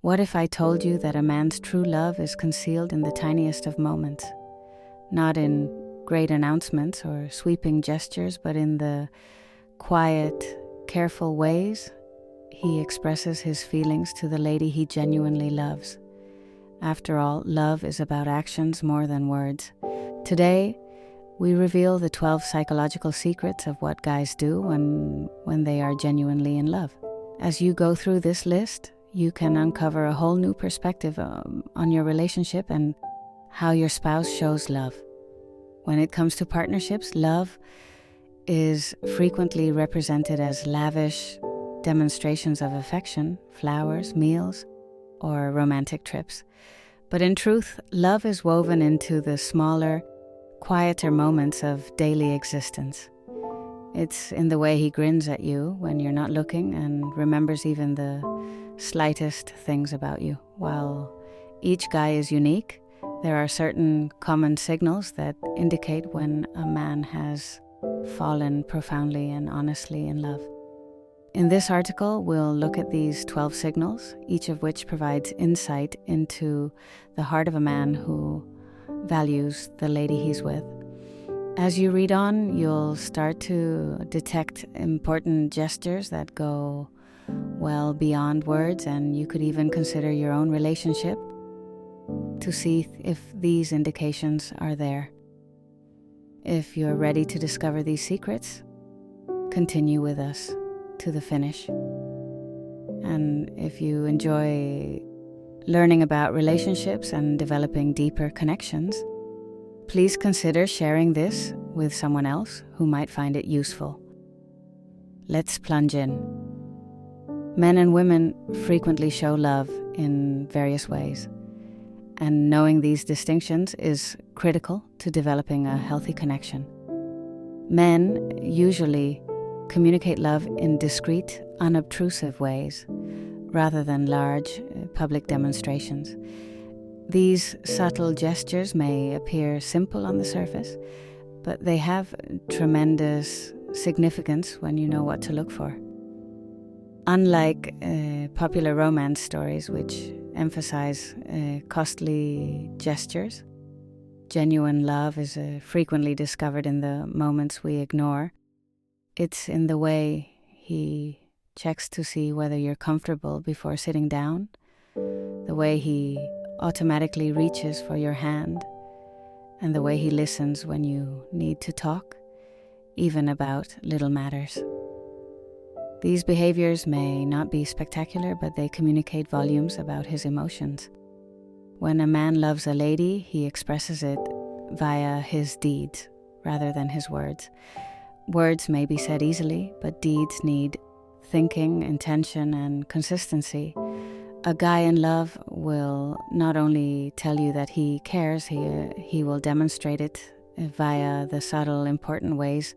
What if I told you that a man's true love is concealed in the tiniest of moments? Not in great announcements or sweeping gestures, but in the quiet, careful ways he expresses his feelings to the lady he genuinely loves. After all, love is about actions more than words. Today, we reveal the 12 psychological secrets of what guys do when they are genuinely in love. As you go through this list, you can uncover a whole new perspective on your relationship and how your spouse shows love. When it comes to partnerships, love is frequently represented as lavish demonstrations of affection, flowers, meals, or romantic trips. But in truth, love is woven into the smaller, quieter moments of daily existence. It's in the way he grins at you when you're not looking and remembers even the slightest things about you. While each guy is unique, there are certain common signals that indicate when a man has fallen profoundly and honestly in love. In this article, we'll look at these 12 signals, each of which provides insight into the heart of a man who values the lady he's with. As you read on, you'll start to detect important gestures that go well beyond words, and you could even consider your own relationship to see if these indications are there. If you're ready to discover these secrets, continue with us to the finish. And if you enjoy learning about relationships and developing deeper connections, please consider sharing this with someone else who might find it useful. Let's plunge in. Men and women frequently show love in various ways, and knowing these distinctions is critical to developing a healthy connection. Men usually communicate love in discreet, unobtrusive ways, rather than large public demonstrations. These subtle gestures may appear simple on the surface, but they have tremendous significance when you know what to look for. Unlike popular romance stories, which emphasize costly gestures, genuine love is frequently discovered in the moments we ignore. It's in the way he checks to see whether you're comfortable before sitting down, the way he automatically reaches for your hand, and the way he listens when you need to talk, even about little matters. These behaviors may not be spectacular, but they communicate volumes about his emotions. When a man loves a lady, he expresses it via his deeds rather than his words. Words may be said easily, but deeds need thinking, intention, and consistency. A guy in love will not only tell you that he cares, he will demonstrate it via the subtle, important ways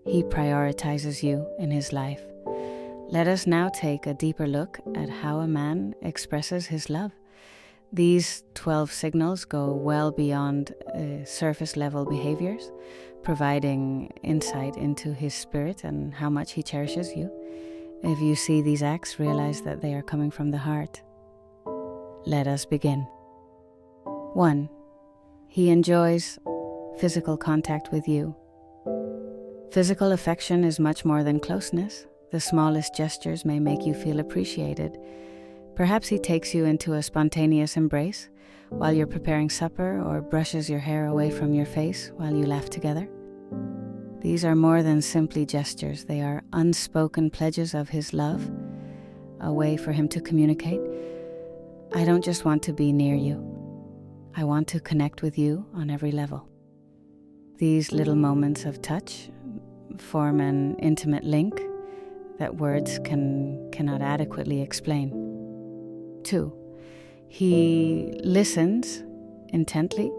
he prioritizes you in his life. Let us now take a deeper look at how a man expresses his love. These 12 signals go well beyond surface-level behaviors, providing insight into his spirit and how much he cherishes you. If you see these acts, realize that they are coming from the heart. Let us begin. 1. He enjoys physical contact with you. Physical affection is much more than closeness. The smallest gestures may make you feel appreciated. Perhaps he takes you into a spontaneous embrace while you're preparing supper, or brushes your hair away from your face while you laugh together. These are more than simply gestures. They are unspoken pledges of his love, a way for him to communicate, I don't just want to be near you. I want to connect with you on every level. These little moments of touch form an intimate link that words cannot adequately explain. 2. He listens intently.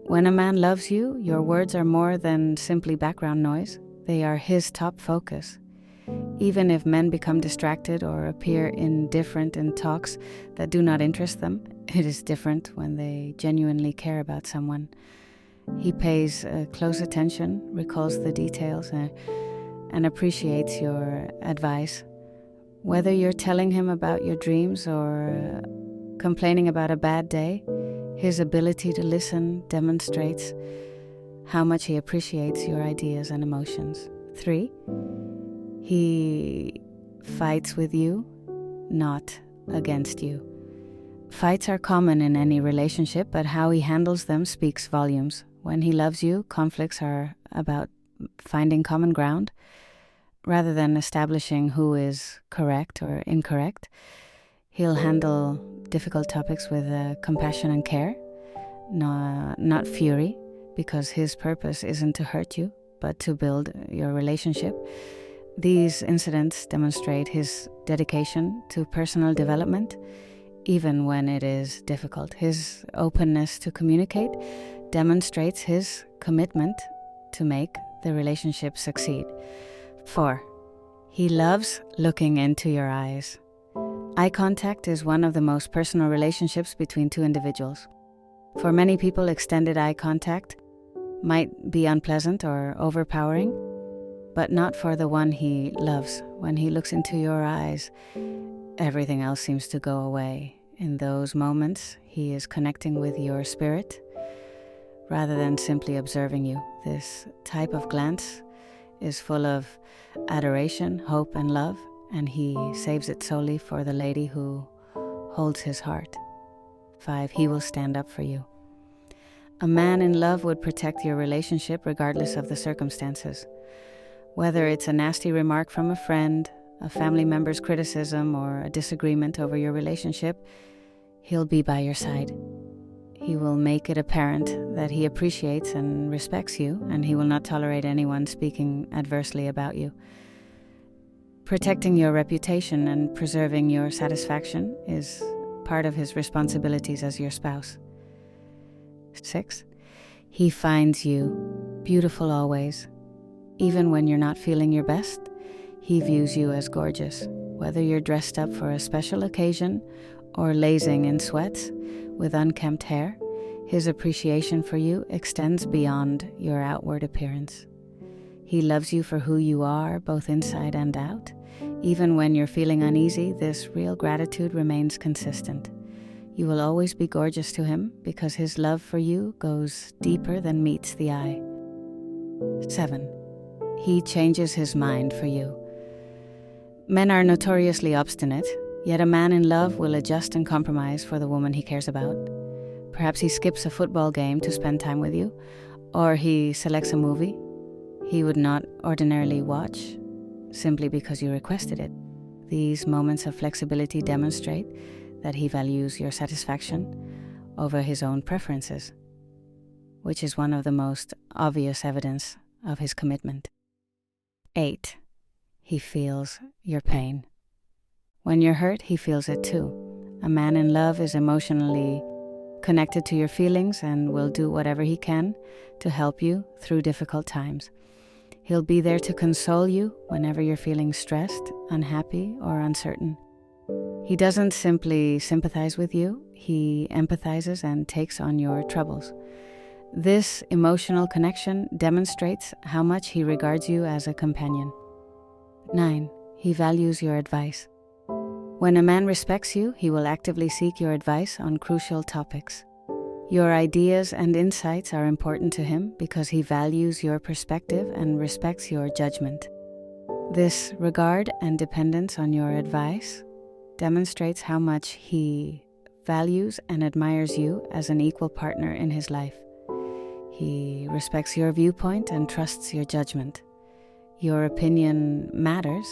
When a man loves you, your words are more than simply background noise. They are his top focus. Even if men become distracted or appear indifferent in talks that do not interest them, it is different when they genuinely care about someone. He pays close attention, recalls the details, and appreciates your advice, Whether you're telling him about your dreams or complaining about a bad day, his ability to listen demonstrates how much he appreciates your ideas and emotions. 3, he fights with you, not against you. Fights are common in any relationship, but how he handles them speaks volumes. When he loves you, conflicts are about finding common ground rather than establishing who is correct or incorrect. He'll handle difficult topics with compassion and care, not fury, because his purpose isn't to hurt you, but to build your relationship. These incidents demonstrate his dedication to personal development, even when it is difficult. His openness to communicate demonstrates his commitment to make the relationship succeed. 4, he loves looking into your eyes. Eye contact is one of the most personal relationships between two individuals. For many people, extended eye contact might be unpleasant or overpowering, but not for the one he loves. When he looks into your eyes, everything else seems to go away. In those moments, he is connecting with your spirit rather than simply observing you. This type of glance is full of adoration, hope, and love, and he saves it solely for the lady who holds his heart. 5, he will stand up for you. A man in love would protect your relationship regardless of the circumstances. Whether it's a nasty remark from a friend, a family member's criticism, or a disagreement over your relationship, he'll be by your side. He will make it apparent that he appreciates and respects you, and he will not tolerate anyone speaking adversely about you. Protecting your reputation and preserving your satisfaction is part of his responsibilities as your spouse. 6, he finds you beautiful always. Even when you're not feeling your best, he views you as gorgeous. Whether you're dressed up for a special occasion or lazing in sweats with unkempt hair, his appreciation for you extends beyond your outward appearance. He loves you for who you are, both inside and out. Even when you're feeling uneasy, this real gratitude remains consistent. You will always be gorgeous to him because his love for you goes deeper than meets the eye. 7, he changes his mind for you. Men are notoriously obstinate, yet a man in love will adjust and compromise for the woman he cares about. Perhaps he skips a football game to spend time with you, or he selects a movie he would not ordinarily watch simply because you requested it. These moments of flexibility demonstrate that he values your satisfaction over his own preferences, which is one of the most obvious evidence of his commitment. 8, he feels your pain. When you're hurt, he feels it too. A man in love is emotionally connected to your feelings and will do whatever he can to help you through difficult times. He'll be there to console you whenever you're feeling stressed, unhappy, or uncertain. He doesn't simply sympathize with you, he empathizes and takes on your troubles. This emotional connection demonstrates how much he regards you as a companion. 9, he values your advice. When a man respects you, he will actively seek your advice on crucial topics. Your ideas and insights are important to him because he values your perspective and respects your judgment. This regard and dependence on your advice demonstrates how much he values and admires you as an equal partner in his life. He respects your viewpoint and trusts your judgment. Your opinion matters,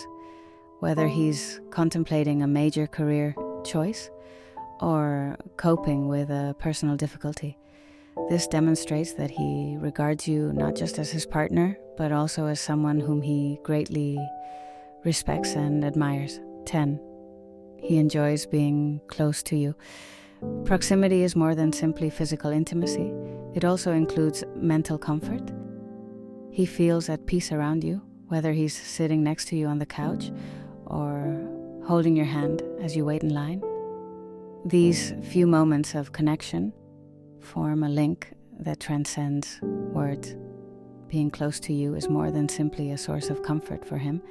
whether he's contemplating a major career choice or coping with a personal difficulty. This demonstrates that he regards you not just as his partner, but also as someone whom he greatly respects and admires. 10, he enjoys being close to you. Proximity is more than simply physical intimacy. It also includes mental comfort. He feels at peace around you, whether he's sitting next to you on the couch or holding your hand as you wait in line. These few moments of connection form a link that transcends words. Being close to you is more than simply a source of comfort for him.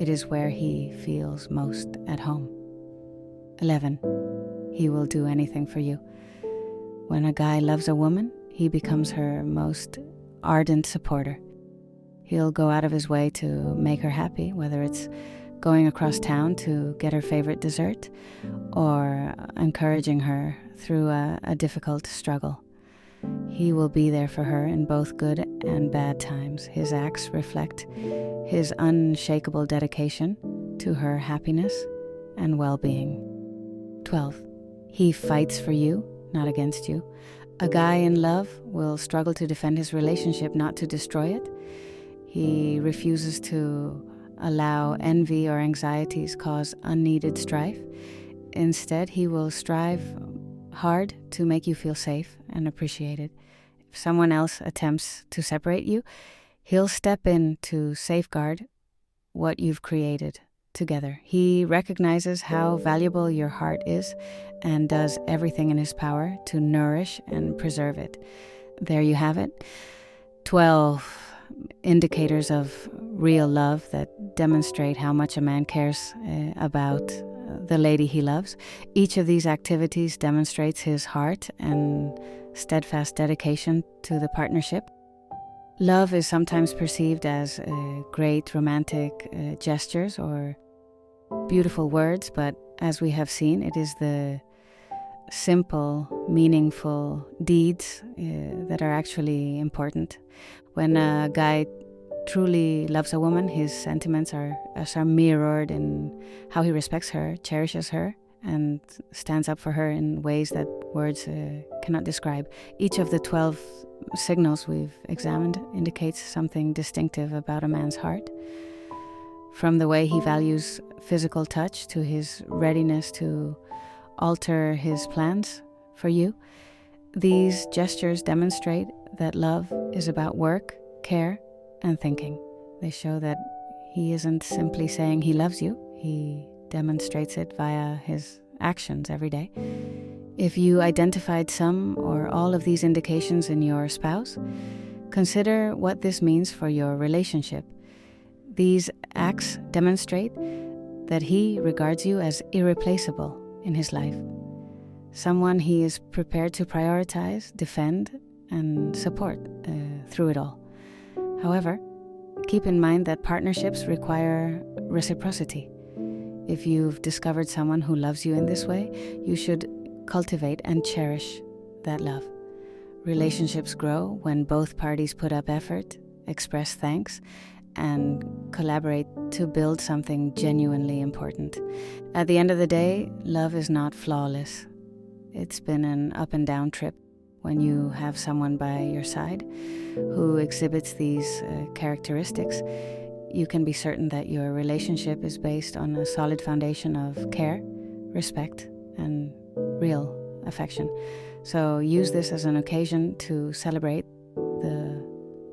It is where he feels most at home. 11. He will do anything for you. When a guy loves a woman, he becomes her most ardent supporter. He'll go out of his way to make her happy, whether it's going across town to get her favorite dessert or encouraging her through a difficult struggle. He will be there for her in both good and bad times. His acts reflect his unshakable dedication to her happiness and well-being. 12. He fights for you, not against you. A guy in love will struggle to defend his relationship, not to destroy it. He refuses to allow envy or anxieties cause unneeded strife. Instead, he will strive hard to make you feel safe and appreciated. If someone else attempts to separate you, he'll step in to safeguard what you've created together. He recognizes how valuable your heart is and does everything in his power to nourish and preserve it. There you have it. 12 indicators of real love that demonstrate how much a man cares about the lady he loves. Each of these activities demonstrates his heart and steadfast dedication to the partnership. Love is sometimes perceived as great romantic gestures or beautiful words, but as we have seen, it is the simple, meaningful deeds that are actually important. When a guy truly loves a woman, his sentiments are mirrored in how he respects her, cherishes her, and stands up for her in ways that words cannot describe. Each of the 12 signals we've examined indicates something distinctive about a man's heart. From the way he values physical touch to his readiness to alter his plans for you, these gestures demonstrate that love is about work, care, and thinking. They show that he isn't simply saying he loves you, he demonstrates it via his actions every day. If you identified some or all of these indications in your spouse, consider what this means for your relationship. These acts demonstrate that he regards you as irreplaceable in his life, someone he is prepared to prioritize, defend, and support through it all. However, keep in mind that partnerships require reciprocity. If you've discovered someone who loves you in this way, you should cultivate and cherish that love. Relationships grow when both parties put up effort, express thanks, and collaborate to build something genuinely important. At the end of the day, love is not flawless. It's been an up and down trip. When you have someone by your side who exhibits these characteristics, you can be certain that your relationship is based on a solid foundation of care, respect, and real affection. So use this as an occasion to celebrate the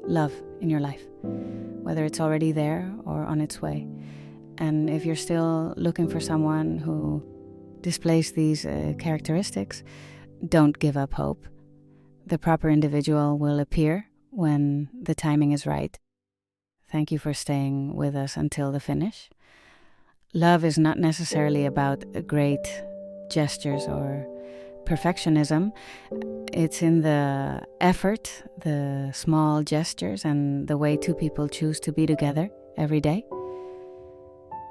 love in your life, whether it's already there or on its way. And if you're still looking for someone who displays these characteristics, don't give up hope. The proper individual will appear when the timing is right. Thank you for staying with us until the finish. Love is not necessarily about great gestures or perfectionism. It's in the effort, the small gestures, and the way two people choose to be together every day.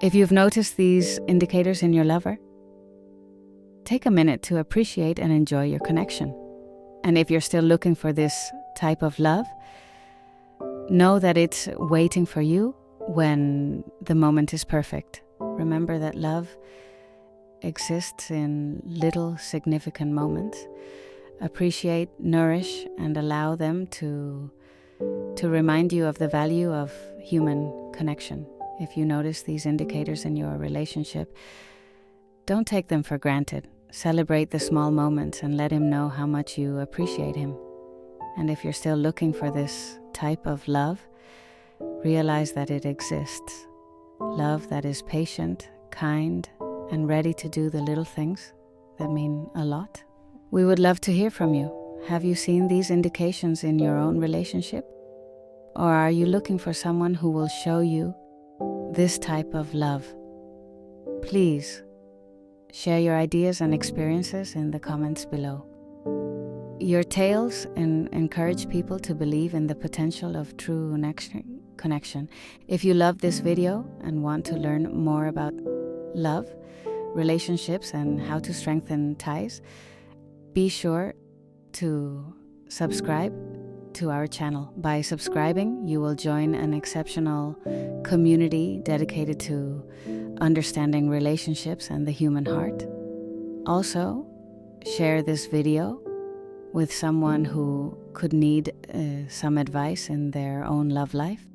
If you've noticed these indicators in your lover, take a minute to appreciate and enjoy your connection. And if you're still looking for this type of love, know that it's waiting for you when the moment is perfect. Remember that love exists in little significant moments. Appreciate, nourish, and allow them to remind you of the value of human connection. If you notice these indicators in your relationship, don't take them for granted. Celebrate the small moments and let him know how much you appreciate him. And if you're still looking for this type of love, realize that it exists. Love that is patient, kind, and ready to do the little things that mean a lot. We would love to hear from you. Have you seen these indications in your own relationship? Or are you looking for someone who will show you this type of love? Please share your ideas and experiences in the comments below. Your tales encourage people to believe in the potential of true connection. If you love this video and want to learn more about love, relationships, and how to strengthen ties, be sure to subscribe to our channel. By subscribing, you will join an exceptional community dedicated to understanding relationships and the human heart. Also, share this video with someone who could need some advice in their own love life.